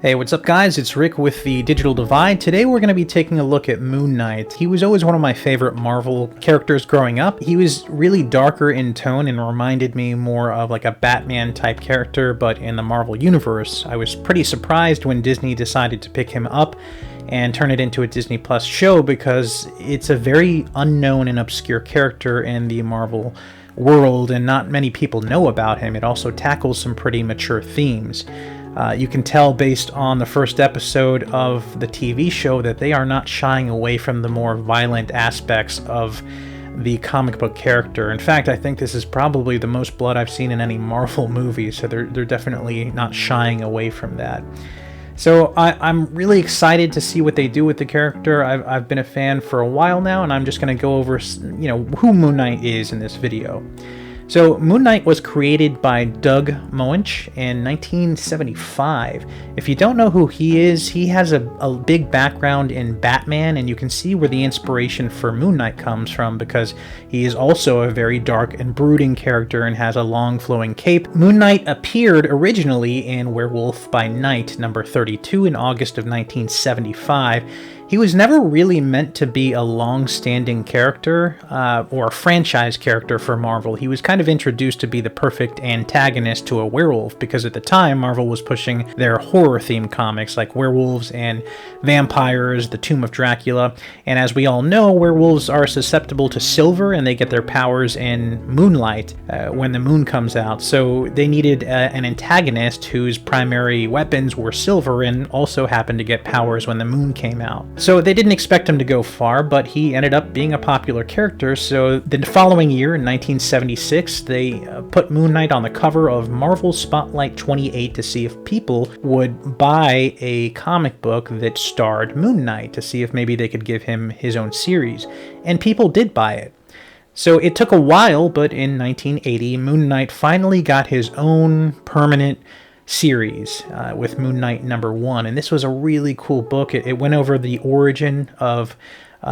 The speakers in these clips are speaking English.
Hey, what's up guys? It's Rick with The Digital Divide. Today we're going to be taking a look at Moon Knight. He was always one of my favorite Marvel characters growing up. He was really darker in tone and reminded me more of like a Batman type character, but in the Marvel Universe. I was pretty surprised when Disney decided to pick him up and turn it into a Disney Plus show because it's a very unknown and obscure character in the Marvel world and not many people know about him. It also tackles some pretty mature themes. You can tell based on the first episode of the TV show that they are not shying away from the more violent aspects of the comic book character. In fact, I think this is probably the most blood I've seen in any Marvel movie, so they're definitely not shying away from that. So I'm really excited to see what they do with the character. I've been a fan for a while now, and I'm just going to go over, who Moon Knight is in this video. So Moon Knight was created by Doug Moench in 1975. If you don't know who he is, he has a big background in Batman, and you can see where the inspiration for Moon Knight comes from because he is also a very dark and brooding character and has a long flowing cape. Moon Knight appeared originally in Werewolf by Night number 32 in August of 1975. He was never really meant to be a long-standing character or a franchise character for Marvel. He was kind of introduced to be the perfect antagonist to a werewolf because at the time Marvel was pushing their horror-themed comics like werewolves and vampires, The Tomb of Dracula, and as we all know, werewolves are susceptible to silver and they get their powers in moonlight when the moon comes out. So they needed an antagonist whose primary weapons were silver and also happened to get powers when the moon came out. So they didn't expect him to go far, but he ended up being a popular character. So the following year, in 1976, they put Moon Knight on the cover of Marvel Spotlight 28 to see if people would buy a comic book that starred Moon Knight, to see if maybe they could give him his own series. And people did buy it. So it took a while, but in 1980, Moon Knight finally got his own permanent series with Moon Knight #1, and this was a really cool book. It went over the origin of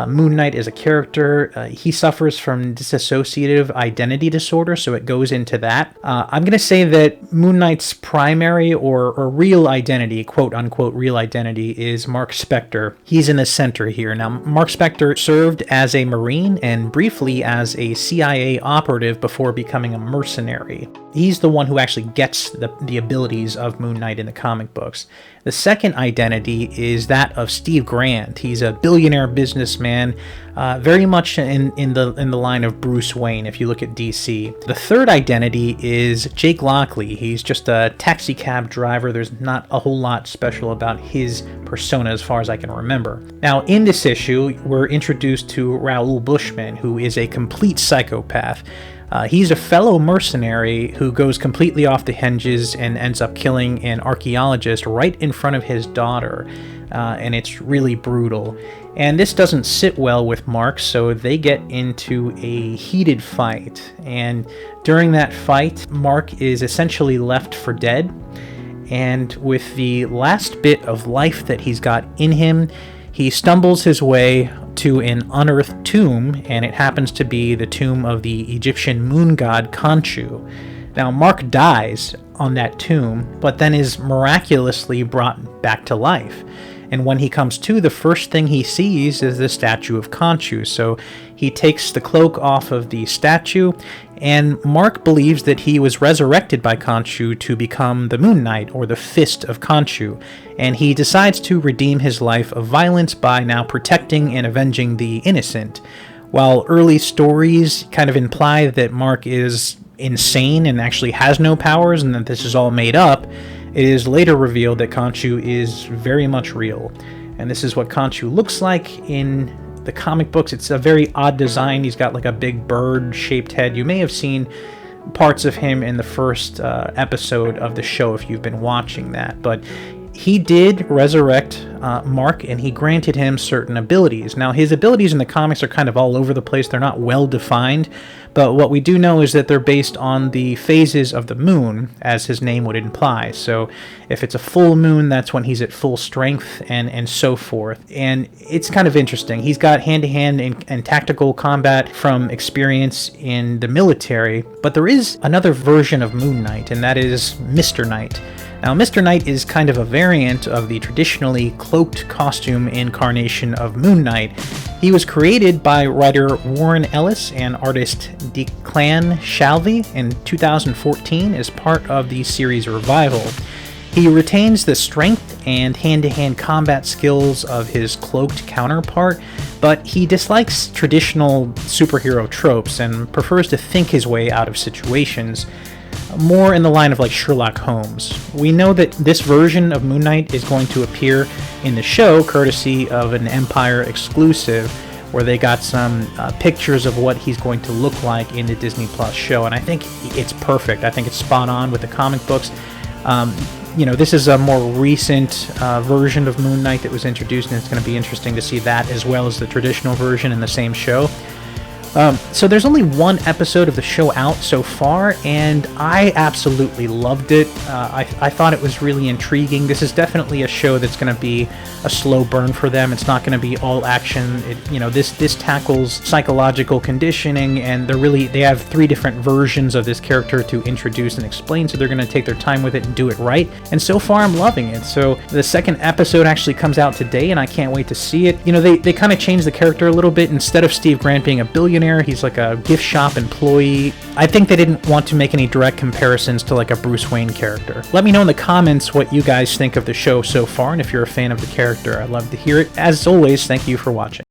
Moon Knight as a character. He suffers from dissociative identity disorder, so it goes into that. I'm going to say that Moon Knight's primary or real identity, quote-unquote real identity, is Mark Spector. He's in the center here. Now, Mark Spector served as a Marine and briefly as a CIA operative before becoming a mercenary. He's the one who actually gets the abilities of Moon Knight in the comic books. The second identity is that of Steve Grant. He's a billionaire businessman, very much in the line of Bruce Wayne if you look at DC. The third identity is Jake Lockley. He's just a taxi cab driver. There's not a whole lot special about his persona as far as I can remember. Now, in this issue, we're introduced to Raoul Bushman, who is a complete psychopath. He's a fellow mercenary who goes completely off the hinges and ends up killing an archaeologist right in front of his daughter, and it's really brutal. And this doesn't sit well with Mark, so they get into a heated fight. And during that fight, Mark is essentially left for dead, and with the last bit of life that he's got in him, he stumbles his way to an unearthed tomb, and it happens to be the tomb of the Egyptian moon god Khonshu. Now, Mark dies on that tomb, but then is miraculously brought back to life. And when he comes to, the first thing he sees is the statue of Khonshu. So he takes the cloak off of the statue, and Mark believes that he was resurrected by Khonshu to become the Moon Knight, or the Fist of Khonshu. And he decides to redeem his life of violence by now protecting and avenging the innocent. While early stories kind of imply that Mark is insane and actually has no powers and that this is all made up, it is later revealed that Khonshu is very much real. And this is what Khonshu looks like in the comic books. It's a very odd design. He's got like a big bird-shaped head. You may have seen parts of him in the first episode of the show if you've been watching that. But he did resurrect Mark, and he granted him certain abilities. Now, his abilities in the comics are kind of all over the place. They're not well defined, but what we do know is that they're based on the phases of the moon, as his name would imply. So if it's a full moon, that's when he's at full strength, and so forth. And it's kind of interesting. He's got hand-to-hand and tactical combat from experience in the military, but there is another version of Moon Knight, and that is Mr. Knight. Now, Mr. Knight is kind of a variant of the traditionally cloaked costume incarnation of Moon Knight. He was created by writer Warren Ellis and artist Declan Shalvey in 2014 as part of the series revival. He retains the strength and hand-to-hand combat skills of his cloaked counterpart, but he dislikes traditional superhero tropes and prefers to think his way out of situations, more in the line of like Sherlock Holmes. We know that this version of Moon Knight is going to appear in the show courtesy of an Empire exclusive, where they got some pictures of what he's going to look like in the Disney Plus show, and I think it's perfect. I think it's spot on with the comic books. This is a more recent version of Moon Knight that was introduced, and it's going to be interesting to see that as well as the traditional version in the same show. So there's only one episode of the show out so far, and I absolutely loved it. I thought it was really intriguing. This is definitely a show that's going to be a slow burn for them. It's not going to be all action. This tackles psychological conditioning, and they have 3 different versions of this character to introduce and explain, so they're going to take their time with it and do it right. And so far, I'm loving it. So the second episode actually comes out today, and I can't wait to see it. They kind of changed the character a little bit. Instead of Steve Grant being a billionaire, he's like a gift shop employee. I think they didn't want to make any direct comparisons to like a Bruce Wayne character. Let me know in the comments what you guys think of the show so far, and if you're a fan of the character, I'd love to hear it. As always, thank you for watching.